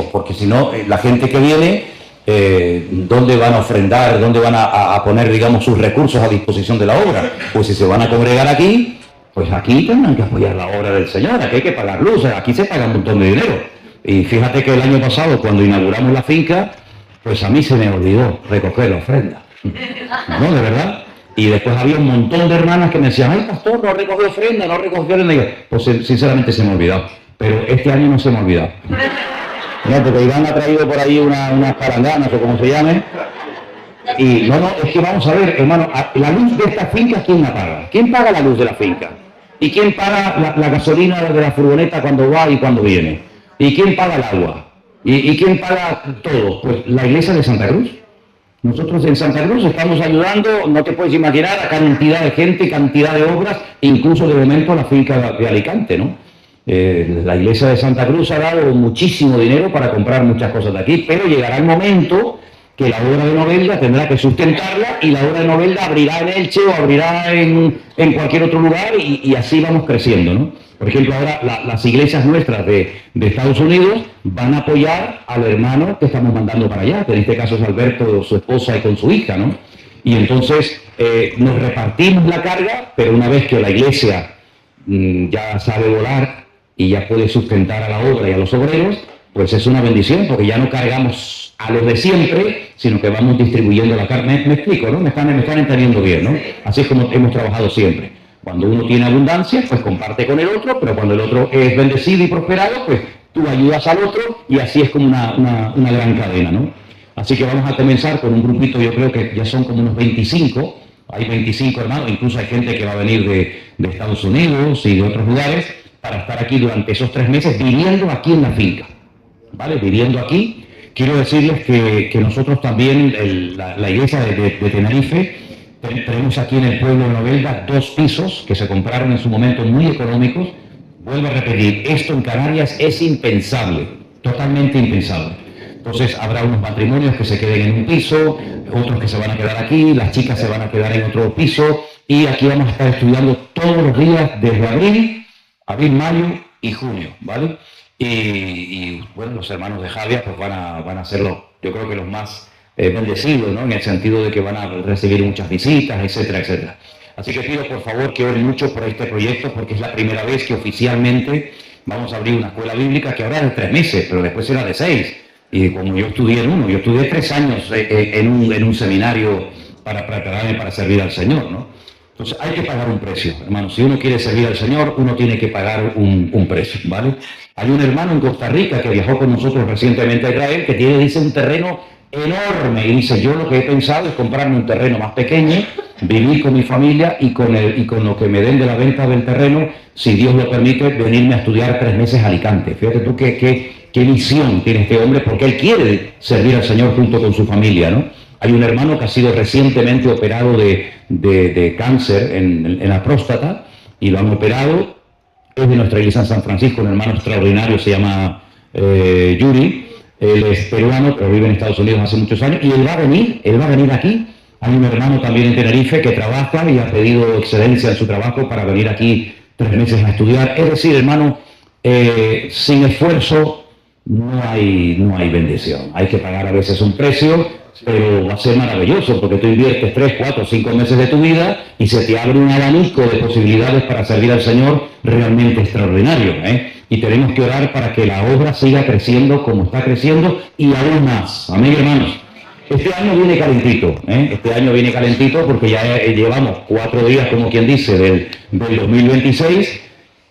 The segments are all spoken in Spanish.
muchísimo, porque si no, la gente que viene, ¿dónde van a ofrendar? ¿Dónde van a poner, digamos, sus recursos a disposición de la obra? Pues si se van a congregar aquí, pues aquí tendrán que apoyar la obra del Señor, aquí hay que pagar luces, aquí se paga un montón de dinero. Y fíjate que el año pasado, cuando inauguramos la finca, pues a mí se me olvidó recoger la ofrenda. ¿No? De verdad. Y después había un montón de hermanas que me decían, ay, pastor, no recogió ofrenda, no recogió ofrenda. Y yo, pues sinceramente se me ha olvidado. Pero este año no se me ha olvidado. No, porque Iván ha traído por ahí unas paranganas o como se llame. Y no, es que vamos a ver, hermano, la luz de esta finca, ¿quién la paga? ¿Quién paga la luz de la finca? ¿Y quién paga la gasolina de la furgoneta cuando va y cuando viene? ¿Y quién paga el agua? ¿Y quién paga todo? Pues la iglesia de Santa Cruz. Nosotros en Santa Cruz estamos ayudando, no te puedes imaginar, a cantidad de gente, cantidad de obras, incluso de momento la finca de Alicante, ¿no? La iglesia de Santa Cruz ha dado muchísimo dinero para comprar muchas cosas de aquí, pero llegará el momento que la obra de Novelda tendrá que sustentarla y la obra de Novelda abrirá en Elche o abrirá en cualquier otro lugar y así vamos creciendo, ¿no? Por ejemplo, ahora las iglesias nuestras de Estados Unidos van a apoyar al hermano que estamos mandando para allá, que en este caso es Alberto, su esposa y con su hija, ¿no? Y entonces nos repartimos la carga, pero una vez que la iglesia ya sabe volar y ya puede sustentar a la obra y a los obreros, pues es una bendición, porque ya no cargamos a los de siempre, sino que vamos distribuyendo la carga. Me explico, ¿no? Me están entendiendo bien, ¿no? Así es como hemos trabajado siempre. Cuando uno tiene abundancia, pues comparte con el otro, pero cuando el otro es bendecido y prosperado, pues tú ayudas al otro y así es como una gran cadena, ¿no? Así que vamos a comenzar con un grupito, yo creo que ya son como unos 25, hay 25 hermanos, incluso hay gente que va a venir de Estados Unidos y de otros lugares para estar aquí durante esos 3 meses viviendo aquí en la finca, ¿vale? Viviendo aquí. Quiero decirles que nosotros también, la iglesia de Tenerife, tenemos aquí en el pueblo de Novelda 2 pisos que se compraron en su momento muy económicos. Vuelvo a repetir, esto en Canarias es impensable, totalmente impensable. Entonces habrá unos matrimonios que se queden en un piso, otros que se van a quedar aquí, las chicas se van a quedar en otro piso y aquí vamos a estar estudiando todos los días desde abril, mayo y junio, ¿vale? Y bueno, los hermanos de Javier pues van a ser yo creo que los más bendecidos, ¿no? En el sentido de que van a recibir muchas visitas, etcétera, etcétera. Así que pido por favor que oren mucho por este proyecto, porque es la primera vez que oficialmente vamos a abrir una escuela bíblica que ahora es de 3 meses, pero después será de 6. Y como yo estudié yo estudié 3 años en un seminario para prepararme para servir al Señor, ¿no? Entonces hay que pagar un precio, hermano. Si uno quiere servir al Señor, uno tiene que pagar un precio, ¿vale? Hay un hermano en Costa Rica que viajó con nosotros recientemente a Israel que dice, un terreno enorme. Y dice, yo lo que he pensado es comprarme un terreno más pequeño, vivir con mi familia y con lo que me den de la venta del terreno, si Dios lo permite, venirme a estudiar 3 meses a Alicante. Fíjate tú qué visión tiene este hombre, porque él quiere servir al Señor junto con su familia, ¿no? Hay un hermano que ha sido recientemente operado de cáncer en la próstata y lo han operado. Es de nuestra iglesia en San Francisco, un hermano extraordinario, se llama Yuri. Él es peruano, pero vive en Estados Unidos hace muchos años y él va a venir aquí. Hay un hermano también en Tenerife que trabaja y ha pedido excedencia en su trabajo para venir aquí 3 meses a estudiar. Es decir, hermano, sin esfuerzo no hay bendición. Hay que pagar a veces un precio, pero va a ser maravilloso porque tú inviertes 3, 4, 5 meses de tu vida y se te abre un abanico de posibilidades para servir al Señor realmente extraordinario, ¿eh? Y tenemos que orar para que la obra siga creciendo como está creciendo y aún más. Amén, hermanos. Este año viene calentito, ¿eh? Este año viene calentito porque ya llevamos 4 días, como quien dice, del 2026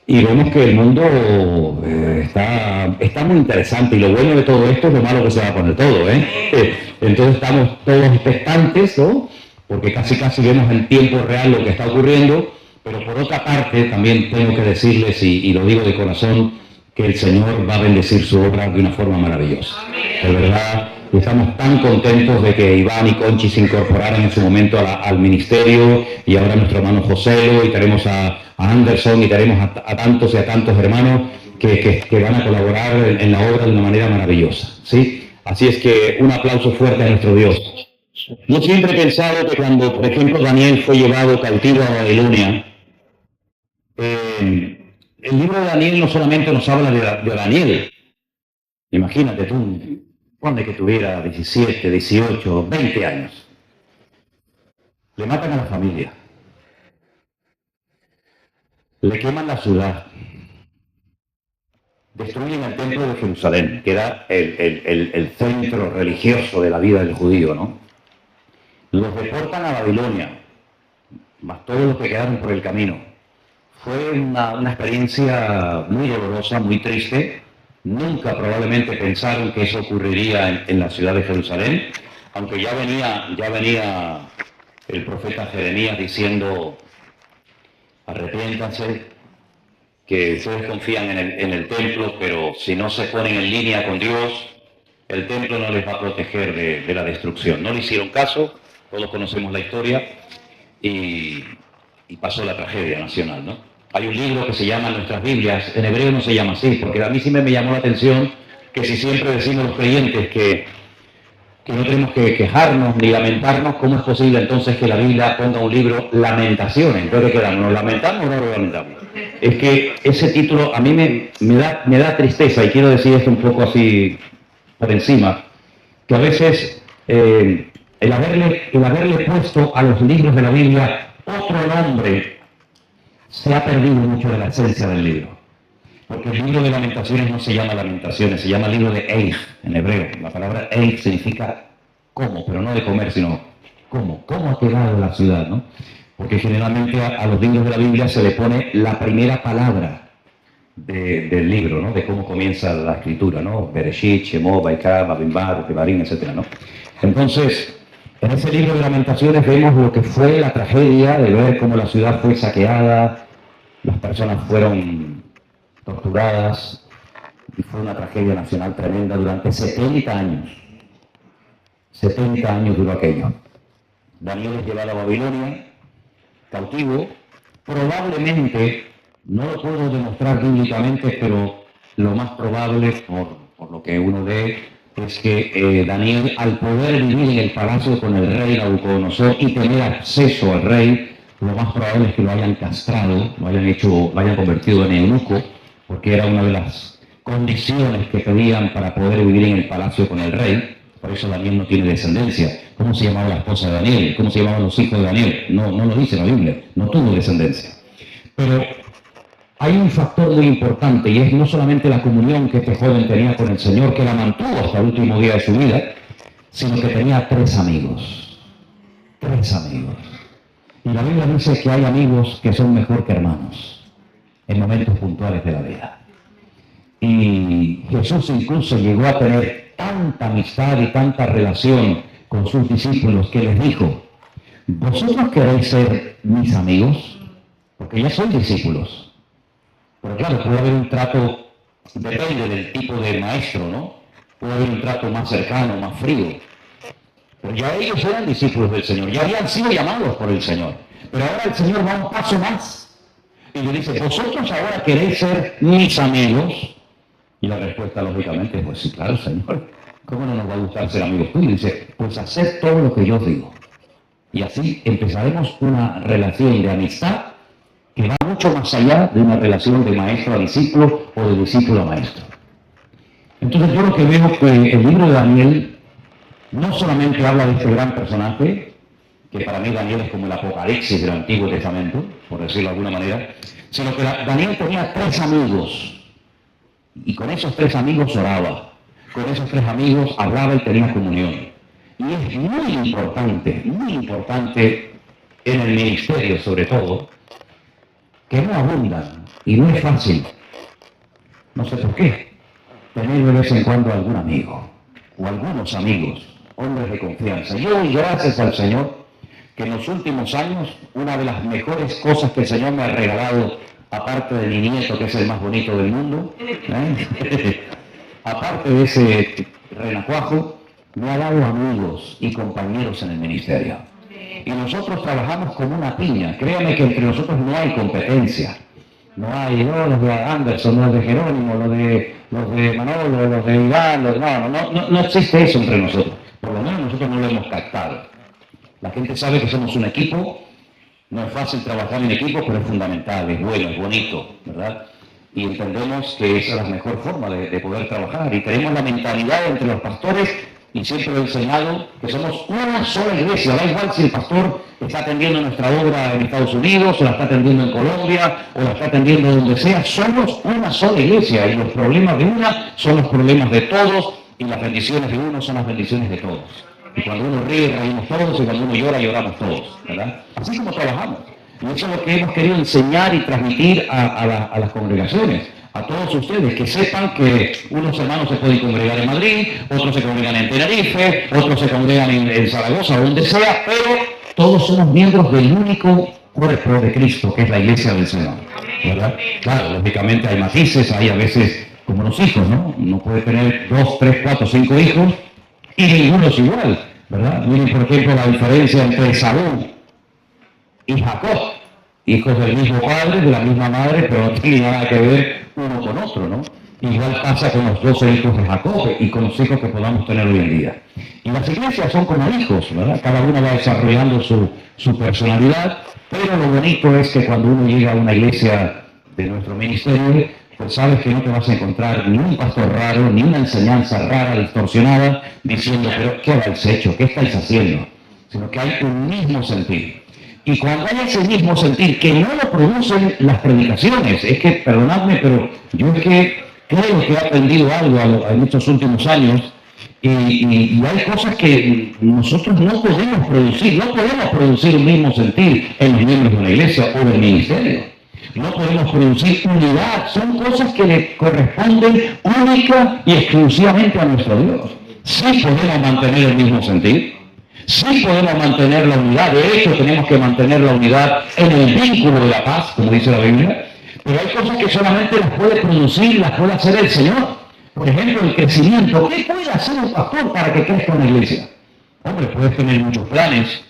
y vemos que el mundo está muy interesante y lo bueno de todo esto es lo malo que se va a poner todo, ¿eh? Entonces estamos todos expectantes, ¿no? Porque casi vemos en tiempo real lo que está ocurriendo, pero por otra parte también tengo que decirles, y lo digo de corazón, que el Señor va a bendecir su obra de una forma maravillosa. De verdad, estamos tan contentos de que Iván y Conchi se incorporaran en su momento al ministerio y ahora nuestro hermano José, y tenemos a Anderson y tenemos a tantos y a tantos hermanos que van a colaborar en la obra de una manera maravillosa, ¿sí? Así es que un aplauso fuerte a nuestro Dios. Yo siempre he pensado que cuando, por ejemplo, Daniel fue llevado cautivo a Babilonia, el libro de Daniel no solamente nos habla de Daniel, Imagínate tú, ponle que tuviera 17, 18, 20 años. Le matan a la familia. Le queman la ciudad. Destruyen el templo de Jerusalén, que era el centro religioso de la vida del judío, ¿no? Los deportan a Babilonia, más todos los que quedaron por el camino. Fue una experiencia muy dolorosa, muy triste. Nunca probablemente pensaron que eso ocurriría en la ciudad de Jerusalén, aunque ya venía el profeta Jeremías diciendo: arrepiéntanse, que ustedes confían en el templo, pero si no se ponen en línea con Dios, el templo no les va a proteger de la destrucción. No le hicieron caso, todos conocemos la historia, y pasó la tragedia nacional, ¿no? Hay un libro que se llama Nuestras Biblias, en hebreo no se llama así, porque a mí sí me llamó la atención que si siempre decimos los creyentes que no tenemos que quejarnos ni lamentarnos, ¿cómo es posible entonces que la Biblia ponga un libro Lamentaciones? Entonces, ¿qué quedamos? ¿Nos lamentamos o no nos lamentamos? Es que ese título a mí me da tristeza, y quiero decir esto un poco así por encima, que a veces el haberle puesto a los libros de la Biblia otro nombre, se ha perdido mucho de la esencia del libro. Porque el libro de Lamentaciones no se llama Lamentaciones, se llama libro de Eich en hebreo. La palabra Eich significa cómo, pero no de comer, sino cómo. ¿Cómo ha quedado la ciudad, no? Porque generalmente a los libros de la Biblia se le pone la primera palabra del libro, ¿no? De cómo comienza la escritura, ¿no? Bereshit, Shemot, Vaikra, Babimbar, Tebarim, etc., ¿no? Entonces, en ese libro de Lamentaciones vemos lo que fue la tragedia de ver cómo la ciudad fue saqueada, las personas fueron torturadas, y fue una tragedia nacional tremenda durante 70 años. 70 años duró aquello. Daniel es llevado a Babilonia, cautivo. Probablemente, no lo puedo demostrar bíblicamente, pero lo más probable, por lo que uno ve, es que Daniel, al poder vivir en el palacio con el rey Nabucodonosor y tener acceso al rey, lo más probable es que lo hayan castrado, lo hayan convertido en eunuco, porque era una de las condiciones que pedían para poder vivir en el palacio con el rey. Por eso Daniel no tiene descendencia. ¿Cómo se llamaba la esposa de Daniel? ¿Cómo se llamaban los hijos de Daniel? No lo dice la Biblia, no tuvo descendencia. Pero hay un factor muy importante, y es no solamente la comunión que este joven tenía con el Señor, que la mantuvo hasta el último día de su vida, sino que tenía 3 amigos. 3 amigos. Y la Biblia dice que hay amigos que son mejor que hermanos en momentos puntuales de la vida. Y Jesús incluso llegó a tener tanta amistad y tanta relación con sus discípulos que les dijo: ¿vosotros queréis ser mis amigos? Porque ya sois discípulos. Pero claro, puede haber un trato, depende del tipo de maestro, ¿no? Puede haber un trato más cercano, más frío. Pero ya ellos eran discípulos del Señor, ya habían sido llamados por el Señor. Pero ahora el Señor va un paso más. Y le dice: ¿vosotros ahora queréis ser mis amigos? Y la respuesta, lógicamente, pues sí, claro, Señor. ¿Cómo no nos va a gustar ser amigos tuyos? Y dice: pues haced todo lo que yo os digo. Y así empezaremos una relación de amistad que va mucho más allá de una relación de maestro a discípulo o de discípulo a maestro. Entonces yo lo que veo que el libro de Daniel no solamente habla de este gran personaje, que para mí Daniel es como el Apocalipsis del Antiguo Testamento, por decirlo de alguna manera, sino que Daniel tenía 3 amigos, y con esos 3 amigos oraba, con esos 3 amigos hablaba y tenía comunión. Y es muy importante en el ministerio sobre todo, que no abundan, y no es fácil, no sé por qué, tener de vez en cuando algún amigo, o algunos amigos, hombres de confianza. Yo doy gracias al Señor que en los últimos años, una de las mejores cosas que el Señor me ha regalado, aparte de mi nieto, que es el más bonito del mundo, aparte de ese renacuajo, me ha dado amigos y compañeros en el ministerio. Y nosotros trabajamos como una piña. Créame que entre nosotros no hay competencia. No hay, los de Anderson, los de Jerónimo, los de Manolo, los de Iván, no existe eso entre nosotros. Por lo menos nosotros no lo hemos captado. La gente sabe que somos un equipo. No es fácil trabajar en equipo, pero es fundamental, es bueno, es bonito, ¿verdad? y entendemos que esa es la mejor forma de poder trabajar. Y tenemos la mentalidad entre los pastores, y siempre he enseñado que somos una sola iglesia. Da igual si el pastor está atendiendo nuestra obra en Estados Unidos, o la está atendiendo en Colombia, o la está atendiendo donde sea. Somos una sola iglesia, y los problemas de una son los problemas de todos, y las bendiciones de uno son las bendiciones de todos. Y cuando uno ríe, reímos todos, y cuando uno llora, lloramos todos, ¿verdad? Así como trabajamos. Y eso es lo que hemos querido enseñar y transmitir a las congregaciones, a todos ustedes, que sepan que unos hermanos se pueden congregar en Madrid, otros se congregan en Tenerife, otros se congregan en Zaragoza, donde sea, pero todos somos miembros del único cuerpo de Cristo, que es la iglesia del Señor, ¿verdad? Claro, lógicamente hay matices, hay a veces como los hijos, ¿no? Uno puede tener 2, 3, 4, 5 hijos y ninguno es igual, ¿verdad? Miren, por ejemplo, la diferencia entre Esaú y Jacob, hijos del mismo padre, de la misma madre, pero no tienen nada que ver uno con otro, ¿no? Igual pasa con los 12 hijos de Jacob y con los hijos que podamos tener hoy en día. Y las iglesias son como hijos, ¿verdad? Cada uno va desarrollando su personalidad, pero lo bonito es que cuando uno llega a una iglesia de nuestro ministerio, pues sabes que no te vas a encontrar ni un pastor raro, ni una enseñanza rara, distorsionada, diciendo, pero ¿qué habéis hecho? ¿Qué estáis haciendo? Sino que hay un mismo sentir. Y cuando hay ese mismo sentir, que no lo producen las predicaciones, es que, perdonadme, pero yo es que creo que he aprendido algo en estos últimos años, y hay cosas que nosotros no podemos producir un mismo sentir en los miembros de una iglesia o del ministerio. No podemos producir unidad, son cosas que le corresponden única y exclusivamente a nuestro Dios. Sí podemos mantener el mismo sentir, sí podemos mantener la unidad, de hecho tenemos que mantener la unidad en el vínculo de la paz, como dice la Biblia, pero hay cosas que solamente las puede producir, las puede hacer el Señor. Por ejemplo, el crecimiento. ¿Qué puede hacer un pastor para que crezca una iglesia? Hombre, puedes tener muchos planes,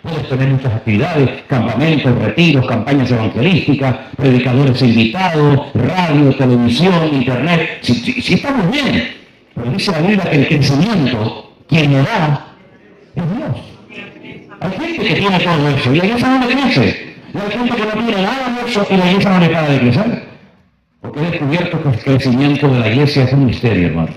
puedes tener muchas actividades, campamentos, retiros, campañas evangelísticas, predicadores invitados, radio, televisión, internet. Si estamos bien, pero dice la Biblia que el crecimiento, quien lo da, es Dios. Hay gente que tiene todo eso y la iglesia no le crece. Y hay gente que no tiene nada de eso y la iglesia no le para de crecer. Porque he descubierto que el crecimiento de la iglesia es un misterio, hermano.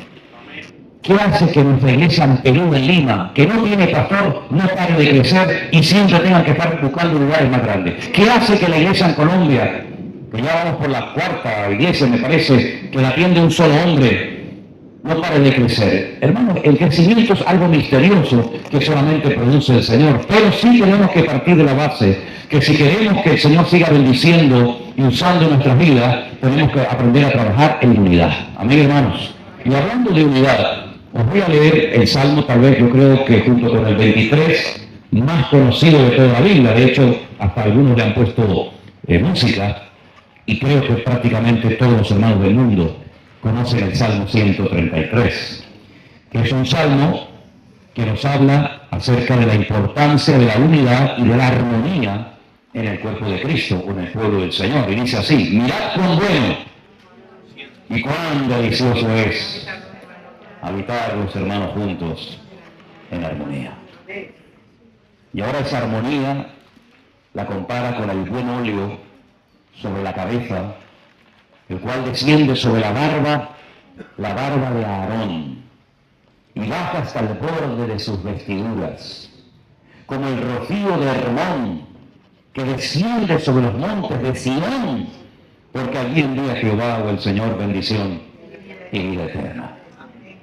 ¿Qué hace que nuestra iglesia en Perú, en Lima, que no tiene pastor, no pare de crecer y siempre tengan que estar buscando lugares más grandes? ¿Qué hace que la iglesia en Colombia, que ya vamos por la cuarta iglesia, me parece, que la atiende un solo hombre, no pare de crecer? Hermano, el crecimiento es algo misterioso que solamente produce el Señor, pero sí tenemos que partir de la base que si queremos que el Señor siga bendiciendo y usando nuestras vidas, tenemos que aprender a trabajar en unidad. Amén, hermanos. Y hablando de unidad, os voy a leer el Salmo, tal vez yo creo que junto con el 23, más conocido de toda la Biblia. De hecho, hasta algunos le han puesto música, y creo que prácticamente todos los hermanos del mundo conocen el Salmo 133, que es un salmo que nos habla acerca de la importancia de la unidad y de la armonía en el cuerpo de Cristo, o en el pueblo del Señor. Y dice así: mirad cuán bueno y cuán delicioso es habitar los hermanos juntos en armonía. Y ahora esa armonía la compara con el buen óleo sobre la cabeza, el cual desciende sobre la barba de Aarón, y baja hasta el borde de sus vestiduras, como el rocío de Hermón, que desciende sobre los montes de Sión, porque allí envía Jehová o el Señor bendición y vida eterna.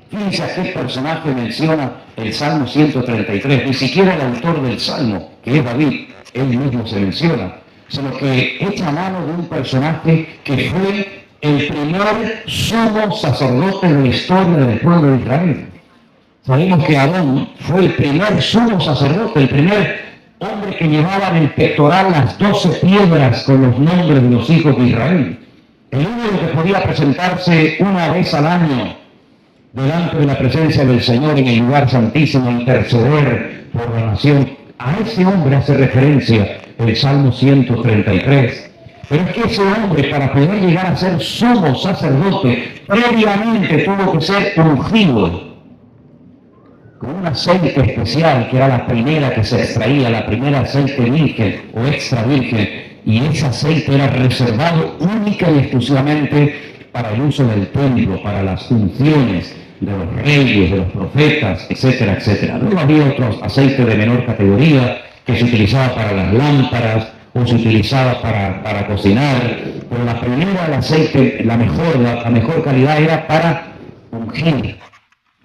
Fíjense a qué personaje menciona el Salmo 133, ni siquiera el autor del Salmo, que es David, él mismo se menciona, sino que echa mano de un personaje que fue el primer sumo sacerdote de la historia del pueblo de Israel. Sabemos que Aarón fue el primer sumo sacerdote, el primer hombre que llevaba en el pectoral las 12 piedras con los nombres de los hijos de Israel. El único que podía presentarse una vez al año delante de la presencia del Señor en el lugar santísimo, interceder por la nación. A ese hombre hace referencia el Salmo 133. Pero es que ese hombre, para poder llegar a ser sumo sacerdote, previamente tuvo que ser ungido con un aceite especial, que era la primera que se extraía, la primera aceite virgen o extra virgen, y ese aceite era reservado única y exclusivamente para el uso del templo, para las funciones de los reyes, de los profetas, etcétera, etcétera. Luego había otros aceites de menor categoría que se utilizaba para las lámparas o se utilizaba para cocinar, pero la primera, el aceite, la mejor calidad era para ungir,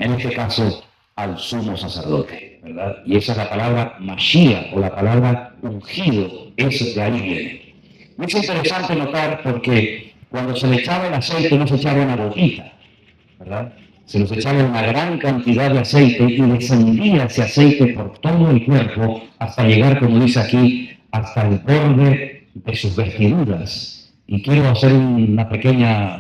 en este caso, al sumo sacerdote, ¿verdad? Y esa es la palabra Mashiach, o la palabra ungido, eso de ahí viene. Y es interesante notar porque cuando se le echaba el aceite no se echaba una gotita, ¿verdad? Se nos echaba una gran cantidad de aceite y descendía ese aceite por todo el cuerpo hasta llegar, como dice aquí, hasta el borde de sus vestiduras. Y quiero hacer un pequeño,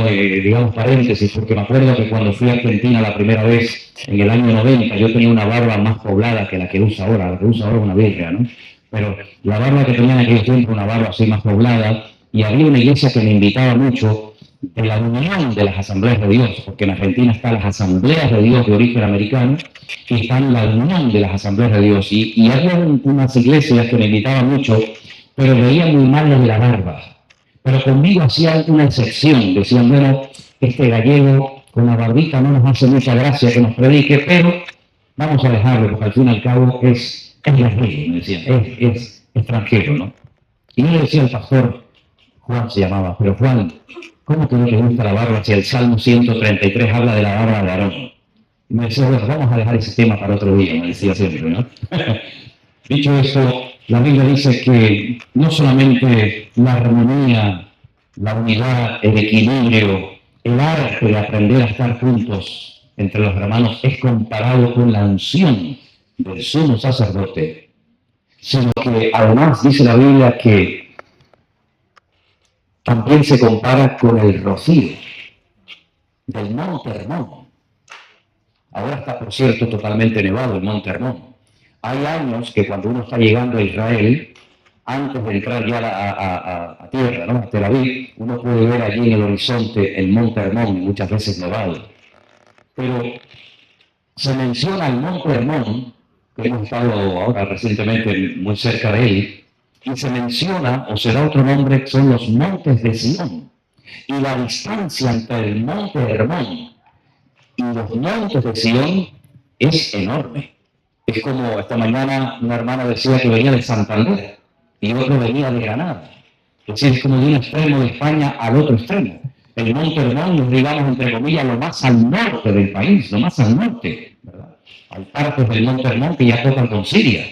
digamos, paréntesis, porque me acuerdo que cuando fui a Argentina la primera vez, en el año 90, yo tenía una barba más poblada que la que usa ahora. La que usa ahora es una birria, ¿no? Pero la barba que tenía en aquel tiempo, una barba así más poblada, y había una iglesia que me invitaba mucho, de la unión de las asambleas de Dios, porque en Argentina están las asambleas de Dios de origen americano y están la unión de las asambleas de Dios. Y había unas iglesias que me invitaban mucho, pero veían muy mal lo de la barba. Pero conmigo hacían una excepción, decían, bueno, este gallego con la barbita no nos hace mucha gracia que nos predique, pero vamos a dejarlo, porque al fin y al cabo es guerrero, me decían, es extranjero, ¿no? Y yo le decía al pastor, Juan se llamaba, pero Juan, ¿cómo que no te gusta la barba si el Salmo 133 habla de la barba de Aarón? Y me decía, bueno, vamos a dejar ese tema para otro día, me decía siempre, ¿no? Dicho esto, la Biblia dice que no solamente la armonía, la unidad, el equilibrio, el arte de aprender a estar juntos entre los hermanos es comparado con la unción del sumo sacerdote, sino que además dice la Biblia que también se compara con el rocío del Monte Hermón. Ahora está, por cierto, totalmente nevado el Monte Hermón. Hay años que cuando uno está llegando a Israel, antes de entrar ya a tierra, ¿no? A Tel Aviv, uno puede ver allí en el horizonte el Monte Hermón, muchas veces nevado. Pero se menciona el Monte Hermón, que hemos estado ahora recientemente muy cerca de él, y se menciona, o se da otro nombre, son los montes de Sion. Y la distancia entre el Monte Hermón y los montes de Sion es enorme. Es como esta mañana una hermana decía que venía de Santander y otro venía de Granada. Es decir, es como de un extremo de España al otro extremo. El Monte Hermón es, digamos, entre comillas, lo más al norte del país, lo más al norte, ¿verdad? Hay partes del Monte Hermón que ya tocan con Siria.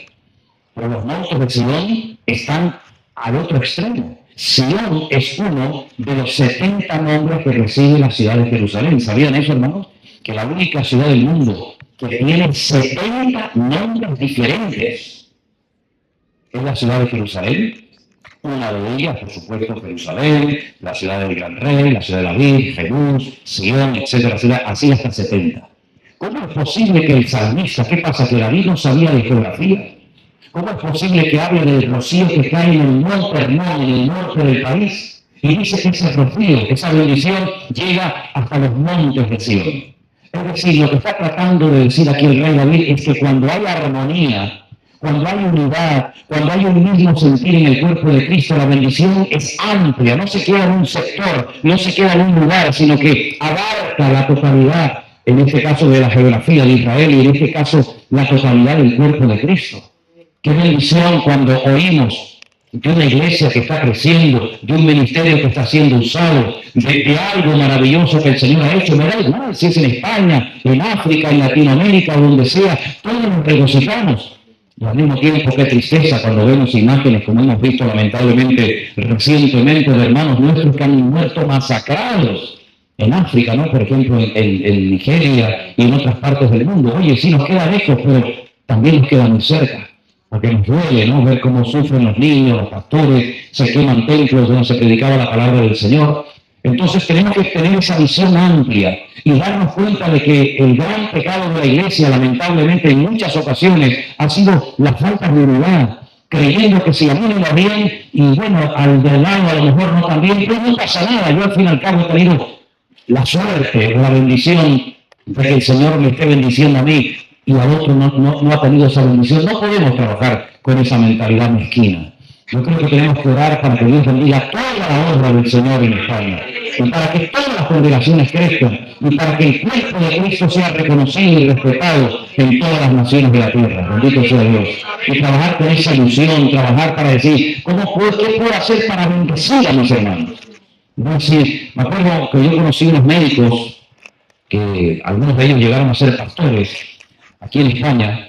Pero los montes de Sion están al otro extremo. Sion es uno de los 70 nombres que recibe la ciudad de Jerusalén. ¿Sabían eso, hermanos? Que la única ciudad del mundo que tiene 70 nombres diferentes es la ciudad de Jerusalén. Una de ellas, por supuesto, Jerusalén, la ciudad del Gran Rey, la ciudad de David, Jerús, Sion, etcétera, así hasta 70. ¿Cómo es posible que el salmista, qué pasa, que David no sabía de geografía? ¿Cómo es posible que hable del rocío que cae en el Monte Hermón, en el norte del país? Y dice que ese rocío, esa bendición, llega hasta los montes de Sion. Es decir, lo que está tratando de decir aquí el rey David es que cuando hay armonía, cuando hay unidad, cuando hay un mismo sentir en el cuerpo de Cristo, la bendición es amplia, no se queda en un sector, no se queda en un lugar, sino que abarca la totalidad, en este caso de la geografía de Israel y en este caso la totalidad del cuerpo de Cristo. Qué bendición cuando oímos de una iglesia que está creciendo, de un ministerio que está siendo usado, de algo maravilloso que el Señor ha hecho. Me da igual si es en España, en África, en Latinoamérica, donde sea, todos nos regocijamos. Y al mismo tiempo, qué tristeza cuando vemos imágenes, como hemos visto lamentablemente recientemente, de hermanos nuestros que han muerto masacrados en África, ¿no? Por ejemplo, en Nigeria y en otras partes del mundo. Oye, sí nos queda lejos, pero también nos queda muy cerca. Porque nos duele, ¿no? Ver cómo sufren los niños, los pastores, se queman templos donde se predicaba la palabra del Señor. Entonces tenemos que tener esa visión amplia y darnos cuenta de que el gran pecado de la iglesia, lamentablemente en muchas ocasiones, ha sido la falta de unidad, creyendo que si a mí me va bien y bueno, al de lado a lo mejor no tan bien, pero no pasa nada. Yo al fin y al cabo he tenido la suerte o la bendición de que el Señor me esté bendiciendo a mí y al otro no ha tenido esa bendición. No podemos trabajar con esa mentalidad mezquina. Yo creo que tenemos que orar para que Dios bendiga toda la obra del Señor en España, y para que todas las congregaciones crezcan, y para que el cuerpo de Cristo sea reconocido y respetado en todas las naciones de la tierra. Bendito sea Dios. Y trabajar con esa ilusión, trabajar para decir, ¿qué puedo hacer para bendecir a mis hermanos? Es decir, me acuerdo que yo conocí unos médicos, que algunos de ellos llegaron a ser pastores aquí en España,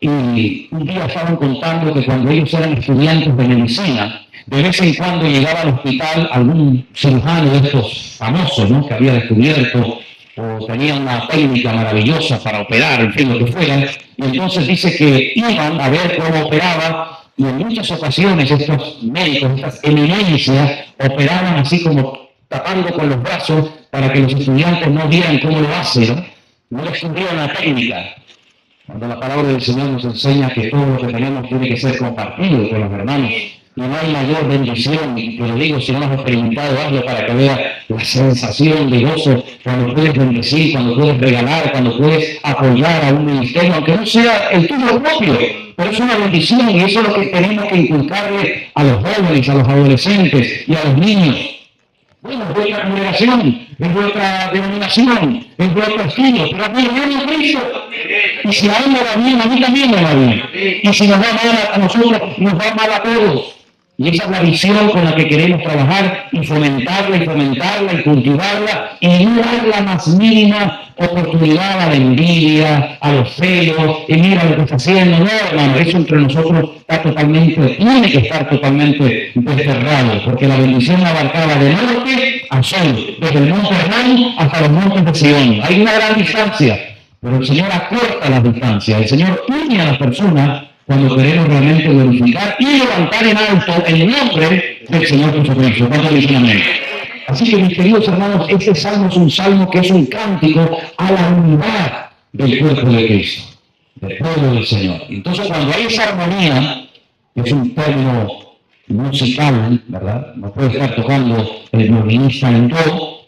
y un día estaban contando que cuando ellos eran estudiantes de medicina, de vez en cuando llegaba al hospital algún cirujano de estos famosos, ¿no?, que había descubierto o tenía una técnica maravillosa para operar, en fin, lo que fuera, y entonces dice que iban a ver cómo operaba, y en muchas ocasiones estos médicos, estas eminencias, operaban así como tapando con los brazos para que los estudiantes no vieran cómo lo hace, ¿no? No descubrieron la técnica. Cuando la palabra del Señor nos enseña que todo lo que tenemos tiene que ser compartido con los hermanos, y no hay mayor bendición, y te lo digo, si no lo has experimentado, hazlo para que veas la sensación de gozo cuando puedes bendecir, cuando puedes regalar, cuando puedes apoyar a un ministerio, aunque no sea el tuyo propio, pero es una bendición, y eso es lo que tenemos que inculcarle a los jóvenes, a los adolescentes y a los niños. Bueno, es vuestra congregación, es vuestra denominación, es vuestro estilo, pero aquí viene Cristo. Y si a él le va bien, a mí también me va bien. Y si nos va mal a nosotros, nos va mal a todos. Y esa es la visión con la que queremos trabajar y fomentarla y cultivarla, y no dar la más mínima oportunidad a la envidia, a los celos, y mira lo que está haciendo. No, hermano, eso entre nosotros tiene que estar totalmente desterrado, porque la bendición abarcaba de norte a sur, desde el monte Hermón hasta los montes de Sion. Hay una gran distancia, pero el Señor acorta las distancias. El Señor une a las personas cuando queremos realmente glorificar y levantar en alto el nombre del Señor Jesucristo. ¿Cuánto dicen amén? Así que, mis queridos hermanos, este salmo es un salmo que es un cántico a la unidad del cuerpo de Cristo, del pueblo del Señor. Entonces, cuando hay esa armonía, que es un término musical, ¿verdad? No puede estar tocando el violinista en do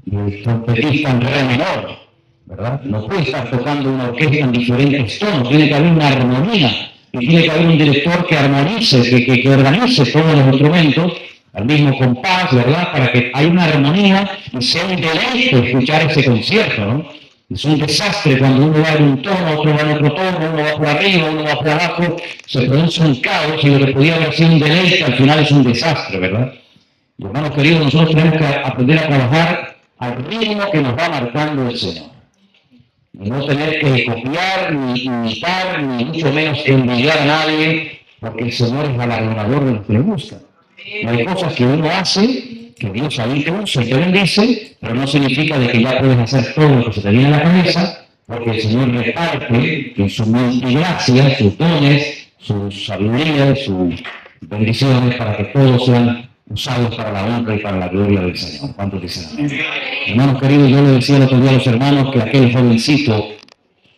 y el trompetista en re menor, ¿verdad? No puede estar tocando una orquesta en diferentes tonos, tiene que haber una armonía, y tiene que haber un director que armonice, que organice todos los instrumentos al mismo compás, ¿verdad? Para que haya una armonía y sea un deleite escuchar ese concierto, ¿no? Es un desastre cuando uno va en un tono, otro va en otro tono, uno va por arriba, uno va por abajo, se produce un caos, y lo que podía haber sido un deleite al final es un desastre, ¿verdad? Y, hermanos queridos, nosotros tenemos que aprender a trabajar al ritmo que nos va marcando el Señor. Y no tener que copiar, ni imitar, ni mucho menos envidiar a nadie, porque el Señor es galardonador de los que le buscan. No hay cosas que uno hace, que Dios ahí te usa y te bendice, pero no significa de que ya puedes hacer todo lo que se te viene a la cabeza, porque el Señor reparte en su gracia, sus dones, su sabiduría, sus bendiciones, para que todos sean usados para la honra y para la gloria del Señor. ¿Cuántos dicen amén? Hermanos queridos, yo le decía el otro día a los hermanos que aquel jovencito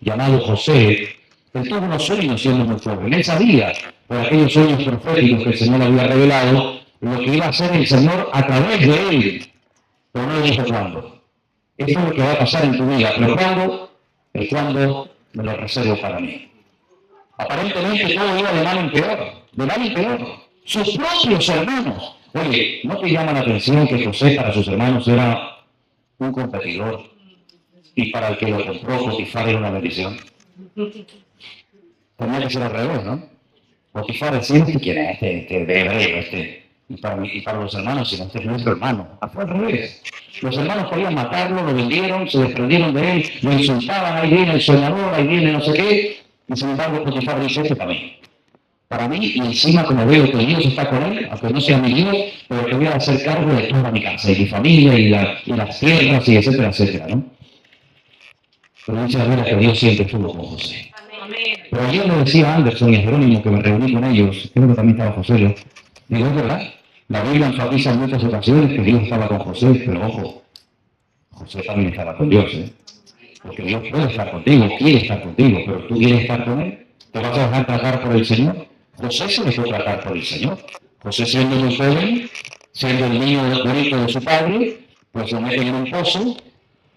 llamado José, él tuvo unos sueños siendo muy joven. Él sabía, por aquellos sueños proféticos que el Señor le había revelado, lo que iba a hacer el Señor a través de él. Pero no le dijo cuándo. Esto es lo que va a pasar en tu vida. Pero cuándo, el cuándo me lo reservo para mí. Aparentemente todo iba de mal en peor, de mal en peor. Sus propios hermanos. Oye, ¿no te llama la atención que José para sus hermanos era un competidor? Y para el que lo compró, Potifar era una bendición. Tenía que ser al revés, ¿no? Potifar decía, ¿quién es este de hebreo, y para los hermanos, si no, este es nuestro hermano. Fue al revés. Los hermanos podían matarlo, lo vendieron, se desprendieron de él, lo insultaban, ahí viene el soñador, ahí viene no sé qué, y sin embargo Potifar dice, este para mí. Para mí, y encima como veo que Dios está con él, aunque no sea mi Dios, pero que voy a hacer cargo de toda mi casa, y mi familia, y las tierras, y etcétera, etcétera, ¿no? Pero dice la Biblia que Dios siempre estuvo con José. Pero ayer le decía a Anderson y a Jerónimo, que me reuní con ellos, creo que también estaba José, yo digo, es verdad, la Biblia enfatiza en muchas ocasiones que Dios estaba con José, pero ojo, José también estaba con Dios, porque Dios puede estar contigo, quiere estar contigo, pero tú quieres estar con Él, ¿te vas a dejar tratar por el Señor? José se dejó tratar por el Señor. José, siendo muy joven, siendo el niño bonito de su padre, pues lo meten en un pozo,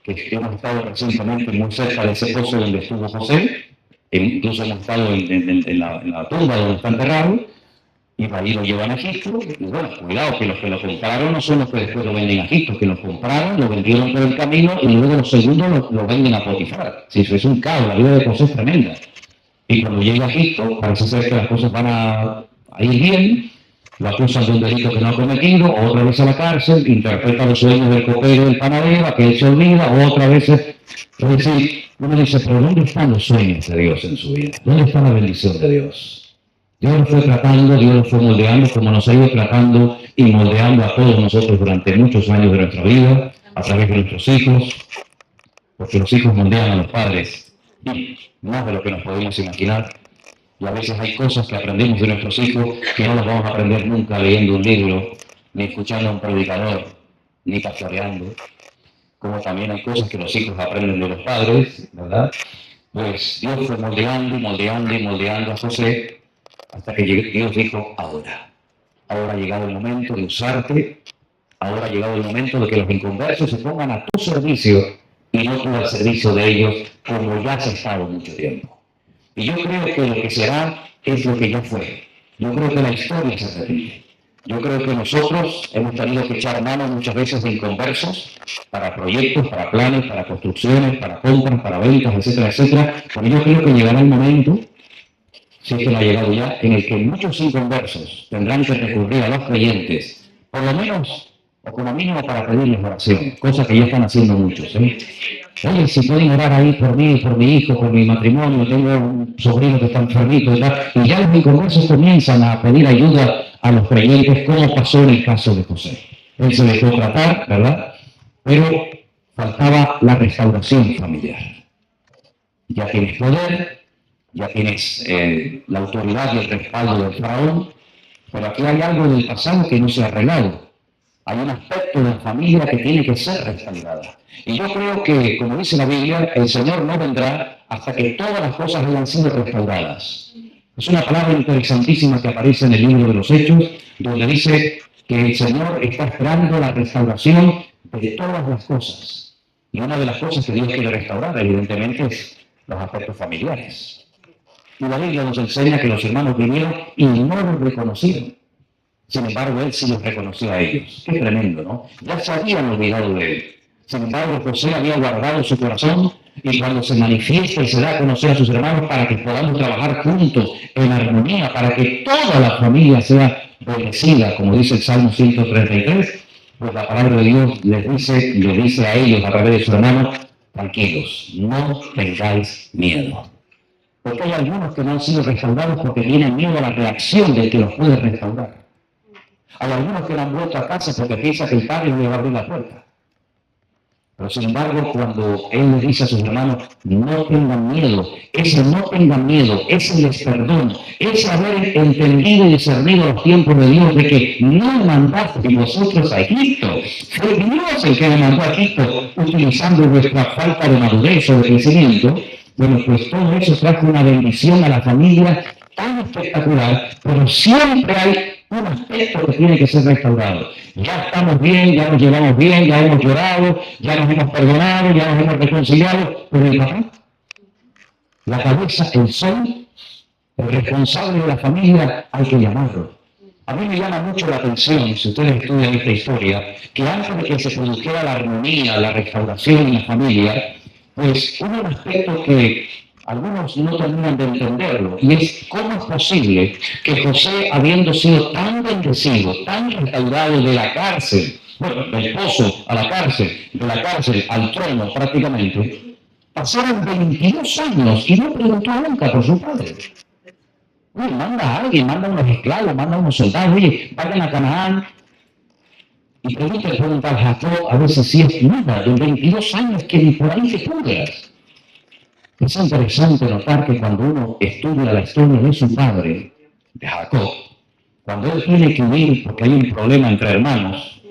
que hemos estado recientemente muy cerca de ese pozo donde estuvo José, incluso hemos estado en la tumba donde está enterrado, Y de ahí lo llevan a Egipto, y bueno, cuidado, que los que lo compraron no son los que después lo venden a Egipto, que lo compraron, lo vendieron por el camino y luego los segundos lo venden a Potifar. Sí, eso es un caos, la vida de José es tremenda. Y cuando llega a Egipto, parece ser que las cosas van a ir bien, lo acusan de un delito que no ha cometido, otra vez a la cárcel, interpreta los sueños del copero y del panadero, aquel se olvida, otra vez. Es decir, uno dice, pero ¿dónde están los sueños de Dios en su vida? ¿Dónde está la bendición de Dios? Dios lo fue tratando, Dios lo fue moldeando, como nos ha ido tratando y moldeando a todos nosotros durante muchos años de nuestra vida, a través de nuestros hijos, porque los hijos moldean a los padres, y más de lo que nos podemos imaginar. Y a veces hay cosas que aprendemos de nuestros hijos que no las vamos a aprender nunca leyendo un libro, ni escuchando a un predicador, ni pastoreando. Como también hay cosas que los hijos aprenden de los padres, ¿verdad? Pues Dios fue moldeando y moldeando y moldeando a José, hasta que Dios dijo, ahora ha llegado el momento de usarte, ahora ha llegado el momento de que los inconversos se pongan a tu servicio y no tú al servicio de ellos, como ya has estado mucho tiempo. Y yo creo que lo que será es lo que ya fue. Yo creo que la historia se repite. Yo creo que nosotros hemos tenido que echar mano muchas veces de inconversos para proyectos, para planes, para construcciones, para compras, para ventas, etcétera, etcétera. Pero yo creo que llegará el momento, si es que no ha llegado ya, en el que muchos inconversos tendrán que recurrir a los creyentes, por lo menos, o como mínimo para pedirles oración, cosa que ya están haciendo muchos. Oye, si pueden orar ahí por mí, por mi hijo, por mi matrimonio, tengo un sobrino que está enfermito, y ya los inconversos comienzan a pedir ayuda a los creyentes, como pasó en el caso de José. Él se dejó tratar, ¿verdad? Pero faltaba la restauración familiar. Ya tienes poder, ya tienes la autoridad y el respaldo del faraón, pero aquí hay algo del pasado que no se ha arreglado. Hay un aspecto de la familia que tiene que ser restaurada. Y yo creo que, como dice la Biblia, el Señor no vendrá hasta que todas las cosas hayan sido restauradas. Es una palabra interesantísima que aparece en el libro de los Hechos, donde dice que el Señor está esperando la restauración de todas las cosas. Y una de las cosas que Dios quiere restaurar, evidentemente, es los aspectos familiares. Y la Biblia nos enseña que los hermanos vinieron y no los reconocieron. Sin embargo, él sí los reconoció a ellos. Qué tremendo, ¿no? Ya se habían olvidado de él. Sin embargo, José había guardado su corazón y cuando se manifiesta y se da a conocer a sus hermanos para que podamos trabajar juntos en armonía, para que toda la familia sea bendecida, como dice el Salmo 133, pues la palabra de Dios le dice a ellos a través de su hermano, tranquilos, no tengáis miedo. Porque hay algunos que no han sido restaurados porque tienen miedo a la reacción del que los puede restaurar. Hay algunos que no han vuelto a casa porque piensan que el padre le va a abrir la puerta. Pero sin embargo, cuando él le dice a sus hermanos, no tengan miedo, ese no tengan miedo, ese les perdono, ese haber entendido y discernido los tiempos de Dios, de que no mandaste vosotros a Egipto, fue Dios el que me mandó a Egipto, utilizando vuestra falta de madurez o de crecimiento. Bueno, pues todo eso trajo una bendición a la familia tan espectacular, pero siempre hay un aspecto que tiene que ser restaurado. Ya estamos bien, ya nos llevamos bien, ya hemos llorado, ya nos hemos perdonado, ya nos hemos reconciliado, pero el papá, la cabeza, el sol, el responsable de la familia, hay que llamarlo. A mí me llama mucho la atención, si ustedes estudian esta historia, que antes de que se produjera la armonía, la restauración en la familia, pues hubo un aspecto que algunos no terminan de entenderlo, y es cómo es posible que José, habiendo sido tan bendecido, tan restaurado de la cárcel, bueno, del pozo a la cárcel, de la cárcel al trono prácticamente, pasaron 22 años y no preguntó nunca por su padre. Oye, manda a alguien, manda a unos esclavos, manda a unos soldados, oye, vayan a Canaán. Y pregunta a Jacob a veces si es nada, de 22 años que ni por ahí te pudras. Es interesante notar que cuando uno estudia la historia de su padre, de Jacob, cuando él tiene que huir porque hay un problema entre hermanos,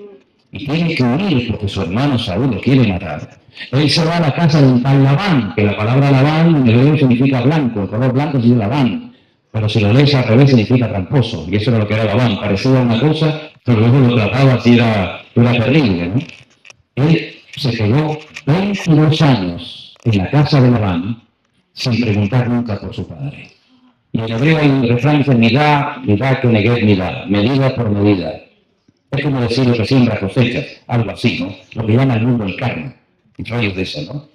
y tiene que huir porque su hermano Saúl lo quiere matar, él se va a la casa de un tal Labán, que la palabra Labán en hebreo significa blanco, el color blanco significa Labán, pero si lo lees al revés significa tramposo, y eso era lo que era Labán, parecía una cosa, pero luego lo trataba así, era terrible, ¿no? Él se quedó 22 años en la casa de Labán sin preguntar nunca por su padre. Y en hebreo hay un refrán que dice, midá que neguet midá, medida por medida. Es como decir lo que siembra cosechas, algo así, ¿no? Lo que llama el mundo el karma, y rollos de eso, ¿no?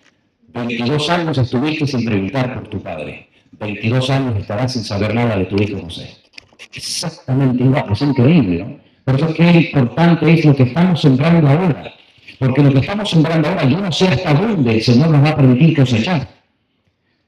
22 años estuviste sin preguntar por tu padre. 22 años estarás sin saber nada de tu hijo José. Exactamente igual, es increíble, ¿no? Por eso qué importante es lo que estamos sembrando ahora. Porque lo que estamos sembrando ahora, yo no sé hasta dónde el Señor nos va a permitir cosechar.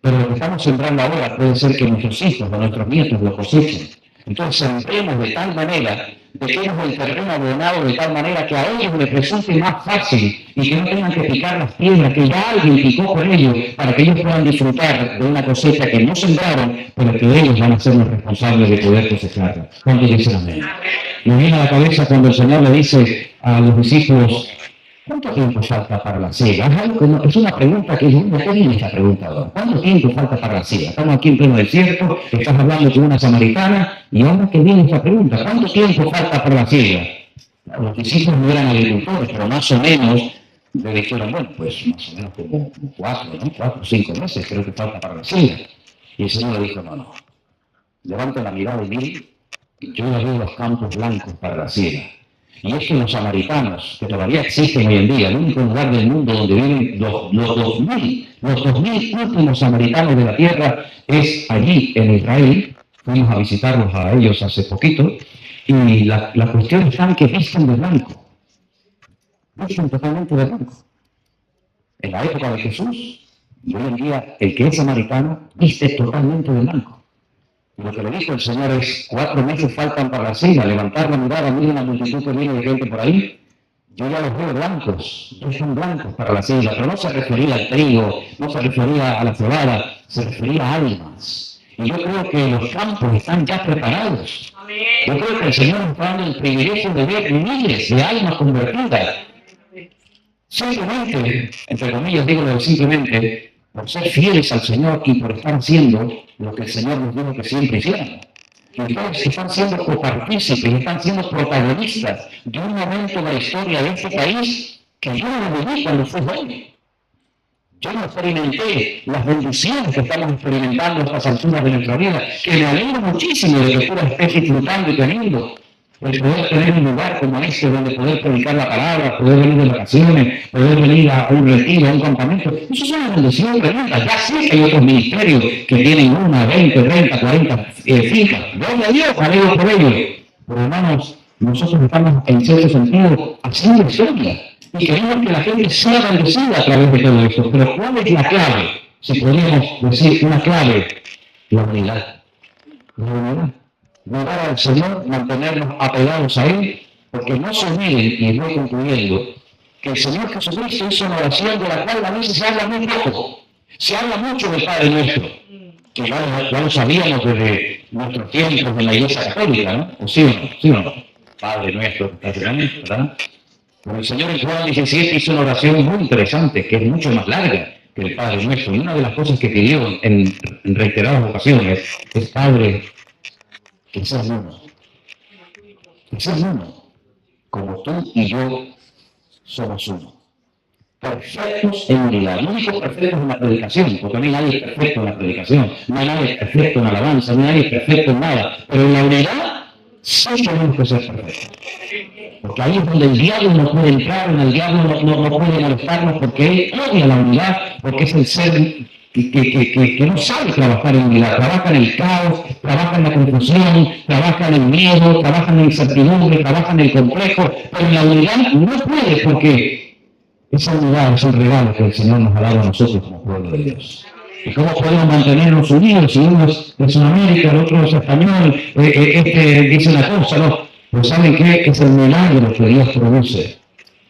Pero lo que estamos sembrando ahora puede ser que nuestros hijos o nuestros nietos lo cosechen. Entonces sembremos de tal manera, dejemos el terreno abonado de tal manera que a ellos les resulte más fácil y que no tengan que picar las piedras, que ya alguien picó por ellos, para que ellos puedan disfrutar de una cosecha que no sembraron, pero que ellos van a ser los responsables de poder cosecharla. ¿Cuánto dicen amén? Me viene a la cabeza cuando el Señor le dice a los discípulos, ¿cuánto tiempo falta para la siega? Es una pregunta que yo no tengo esta pregunta ahora. ¿Cuánto tiempo falta para la siega? Estamos aquí en pleno desierto, estás hablando con una samaritana, y ahora que viene esta pregunta, ¿cuánto tiempo falta para la siega? Los discípulos no eran agricultores, pero más o menos le dijeron, bueno, pues más o menos como 4 o 5 meses creo que falta para la siega. Y el Señor le dijo, no. Levanta la mirada y mire, yo ya veo los campos blancos para la siega. Y es que los samaritanos, que todavía existen hoy en día, el único lugar del mundo donde viven los 2000 últimos samaritanos de la tierra, es allí en Israel. Fuimos a visitarlos a ellos hace poquito, y la cuestión es que visten de blanco. Visten totalmente de blanco. En la época de Jesús, y hoy en día, el que es samaritano viste totalmente de blanco. Y lo que le dijo el Señor es, 4 meses faltan para la siega, levantar la mirada, mire una multitud que viene de gente por ahí, yo ya los veo blancos, ellos son blancos para la siega, pero no se refería al trigo, no se refería a la cebada, se refería a almas. Y yo creo que los campos están ya preparados. Yo creo que el Señor nos está dando el privilegio de ver miles de almas convertidas. Simplemente, entre comillas digo simplemente, por ser fieles al Señor y por estar haciendo lo que el Señor nos dijo que siempre hicieran. Y ustedes están siendo copartícipes, están siendo protagonistas de un momento de la historia de este país que yo no lo viví cuando fui joven. Yo no experimenté las bendiciones que estamos experimentando a estas alturas de nuestra vida, que me alegro muchísimo de que tú las estés disfrutando y teniendo. El poder tener un lugar como este donde poder predicar la palabra, poder venir de vacaciones, poder venir a un retiro, a un campamento, eso es una bendición tremenda. Ya sé que hay otros ministerios que tienen 1, 20, 30, 40 fincas. Gloria a Dios, alegro por ellos. Pero hermanos, nosotros estamos en cierto sentido haciendo historia y queremos que la gente sea bendecida a través de todo esto. Pero ¿cuál es la clave? Si podríamos decir una clave, la unidad. La unidad. Orar al Señor, mantenernos apegados a Él, porque no se olviden, y voy concluyendo, que el Señor Jesucristo hizo una oración de la cual a veces se habla muy poco. Se habla mucho del Padre Nuestro, que ya lo sabíamos desde nuestros tiempos en la Iglesia Católica, ¿no? ¿O sí o no? ¿Sí o no? Padre Nuestro, ¿verdad? Pero el Señor en Juan 17 hizo una oración muy interesante, que es mucho más larga que el Padre Nuestro. Y una de las cosas que pidió en reiteradas ocasiones es, Padre, que seas uno. Que seas uno. Como tú y yo somos uno. Perfectos en unidad. No digo perfectos en la predicación, porque no hay nadie perfecto en la predicación. No hay nadie perfecto en la alabanza, no hay nadie perfecto en nada. Pero en la unidad sí tenemos que ser perfectos. Porque ahí es donde el diablo no puede entrar, en el diablo no puede molestarnos, porque él odia la unidad, porque es el ser que no sabe trabajar en unidad, trabaja en el caos, trabaja en la confusión, trabaja en el miedo, trabaja en la incertidumbre, trabaja en el complejo, pero en la unidad no puede, porque esa unidad es un regalo que el Señor nos ha dado a nosotros como pueblo de Dios. ¿Y cómo podemos mantenernos unidos? Si uno es de Sudamérica, el otro es español, este dice una cosa, ¿no? Pues ¿saben qué? Es el milagro que Dios produce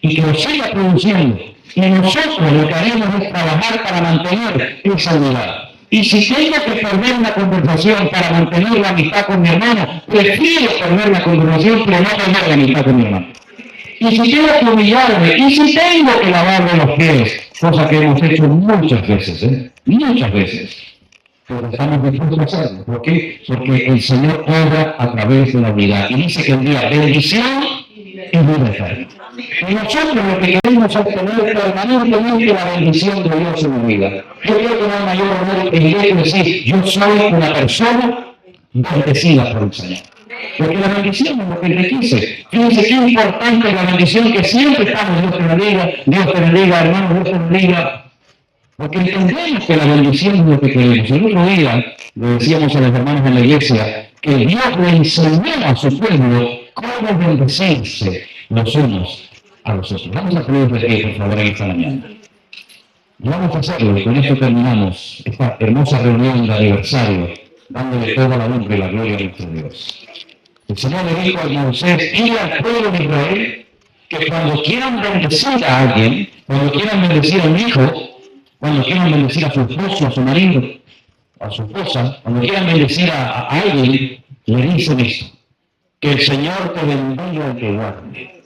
y que lo siga produciendo. Y nosotros lo que haremos es trabajar para mantener esa unidad. Y si tengo que perder una conversación para mantener la amistad con mi hermano, prefiero perder la conversación pero no perder la amistad con mi hermano. Y si tengo que humillarme, y si tengo que lavarme los pies, cosa que hemos hecho muchas veces, muchas veces, pero estamos dispuestos a hacerlo. ¿Por qué? Porque el Señor obra a través de la unidad. Y dice que envía bendición y vida eterna. Y nosotros lo que queremos es tener permanentemente la bendición de Dios en mi vida. Yo creo que no hay mayor honor que decir, yo soy una persona bendecida por el Señor. Porque la bendición es lo que enriquece. Fíjense qué importante es la bendición que siempre estamos, Dios te bendiga, hermano, Dios te bendiga. Porque entendemos que la bendición es lo que queremos. El otro día le decíamos a los hermanos en la iglesia que Dios le enseñó a su pueblo cómo bendecirse los unos a los otros. Vamos a pedir de pie, por favor, en esta mañana. Y vamos a hacerlo, y con esto terminamos esta hermosa reunión de aniversario, dándole toda la honra y la gloria a nuestro Dios. El Señor le dijo a Moisés y al pueblo de Israel que cuando quieran bendecir a alguien, cuando quieran bendecir a un hijo, cuando quieran bendecir a su esposo, a su marido, a su esposa, cuando quieran bendecir a alguien, le dicen esto: que el Señor te bendiga y te guarde.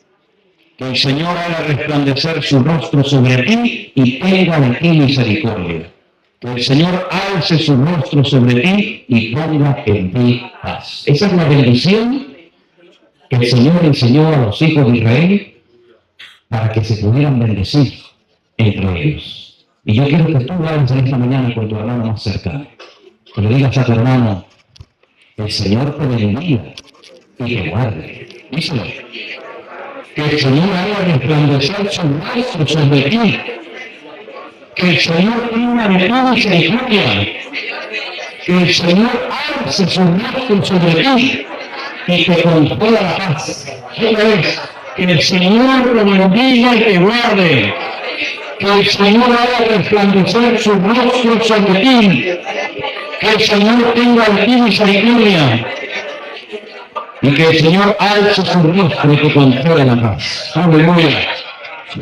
Que el Señor haga resplandecer su rostro sobre ti y tenga de ti misericordia. Que el Señor alce su rostro sobre ti y ponga en ti paz. Esa es la bendición que el Señor enseñó a los hijos de Israel para que se pudieran bendecir entre ellos. Y yo quiero que tú hables en esta mañana con tu hermano más cercano. Que le digas a tu hermano: el Señor te bendiga y te guarde. Díselo. Que el Señor haga resplandecer su rostro sobre ti. Que el Señor tenga de ti misericordia. Que el Señor alce su rostro sobre ti y te conceda la paz. Otra vez, que el Señor te bendiga y te guarde. Que el Señor haga resplandecer su rostro sobre ti. Que el Señor tenga de ti misericordia. Y que el Señor alce su rostro y te conceda la paz. Aleluya.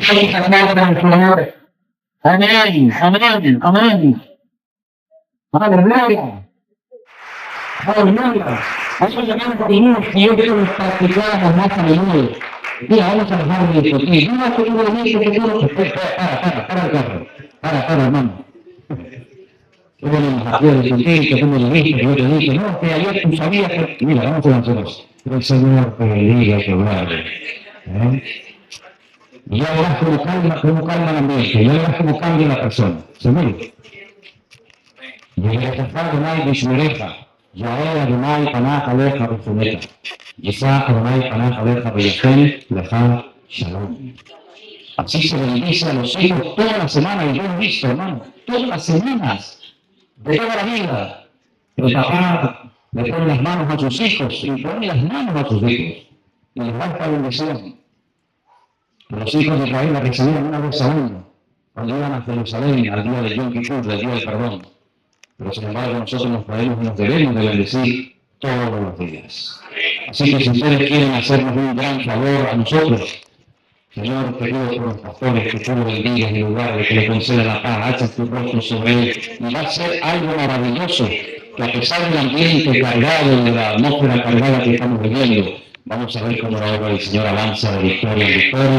Amén, amén, amén. Aleluya. Aleluya. Hay que llamar a Dios y yo quiero practicar más a menudo. Mira, vamos a dejar de discutir. No, que yo lo digo, que yo para el carro. Para, hermano. Qué bueno, aquí a discutir, que tú me lo dijiste, que yo te dije, no, que ayer tú sabías que... Mira, vamos a hacer eso. Pero el Señor te bendiga, que guarde. Y ya verás cómo calma el ambiente, ya verás cómo cambia la persona. ¿Seguro? Y el reflejar de Nai de su oreja, ya era de Nai Panaj Aleja de su meta. Yisá Adonai Panaj Aleja de Yesén, Leja Shalom. Así se bendice a los hijos toda la semana, y yo lo he visto, hermano, todas las semanas, de toda la vida. El papá le pone las manos a sus hijos, y pone las manos a sus hijos, y les da esta bendición. Los hijos de Israel la recibieron una vez al año, cuando iban a Jerusalén al día de Yom Kippur, del día del perdón. Pero sin embargo nosotros nos podemos y nos debemos de bendecir todos los días. Así que si ustedes quieren hacernos un gran favor a nosotros, Señor, te pido por los pastores que tú lo bendigas en lugar de que le conceda la paz, alza tu rostro sobre él, y va a ser algo maravilloso, que a pesar del ambiente cargado, de la atmósfera cargada que estamos viviendo, vamos a ver cómo la obra del Señor avanza de victoria en victoria.